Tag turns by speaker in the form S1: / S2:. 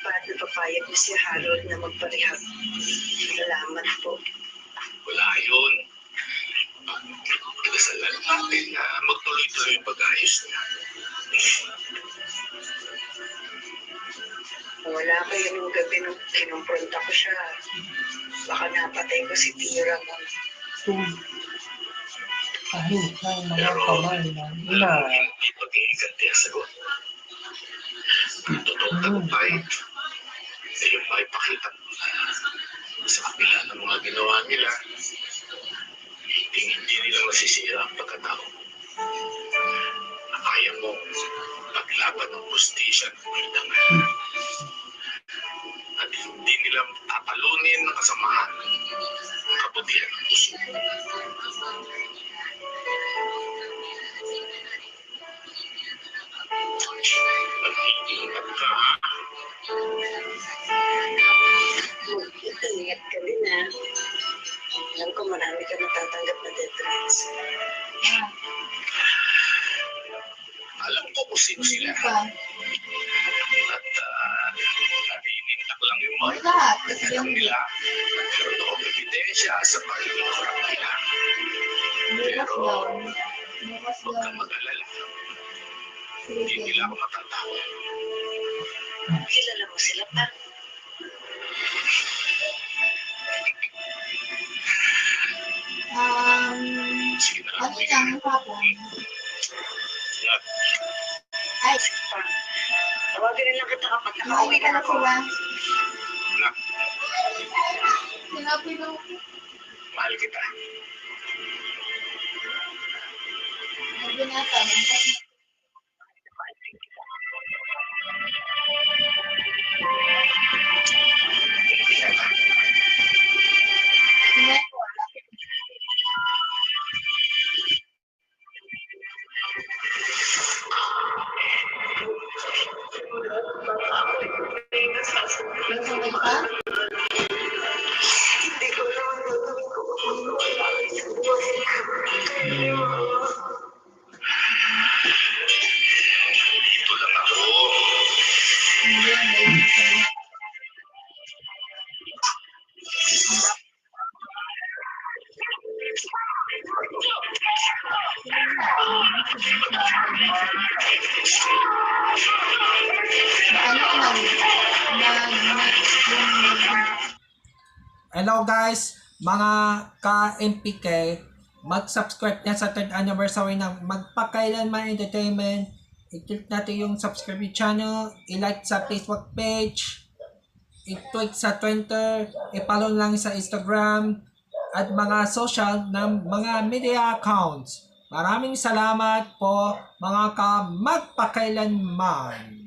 S1: At napapayag niyo si Harold na magparehab. Salamat po.
S2: Wala yun. Pagkasalan natin na magtuloy-tuloy yung pag-ayos niya.
S1: Wala kayo nung gabi nung kinumpronta ko siya. Baka napatay ko si Tio Ramon.
S3: Kahit na mga
S2: Pero,
S3: kamay na ina.
S2: hindi pag-iiganti ang sagot. Ang totoong tagumpay ay yung maipakita mo na sa kapila ng mga ginawa nila, hindi nila masisira ang pagkatao. Na kaya mo paglaban ng hustisya at kulitangan. At hindi nila tatalunin ng kasamahan ang kabutihan ng puso. Mag-iingat ka.
S1: Ingat ka din ha. Alam ko marami ka natatanggap na death threats.
S2: Alam ko kung sino sila. At nabininta ko lang yung mga alam nila. Nagkaroon ako ng ebidensya sa pagkakarap nila. Pero huwag kang mag-alala. Hindi nila ako matatakot.
S1: Kilala mo sila pa?
S2: Sige na lang.
S4: Ano lang hapon?
S2: Ingat.
S4: Ay,
S1: Tawagin na lang kita kapag nakauwi
S4: nakauwi
S1: ka
S4: ka
S1: na
S4: na
S1: po.
S4: sila.
S2: Ingat.
S4: Sinabi mo,
S2: Mahal kita.
S4: nagbinatan. Nasabay ka?
S1: Hindi ko alam ang gagawin ko kapag nawala ka sa buhay ko.
S2: Dito lang ako.
S4: Hindi, may sa'yo.
S3: Hello guys, mga ka-MPK, mag-subscribe na sa 3rd anniversary ng Magpakailanman Entertainment. I-click natin yung subscribe channel, i-like sa Facebook page, i-tweet sa Twitter, i-follow lang sa Instagram, at mga social ng mga media accounts. Maraming salamat po mga ka-magpakailanman.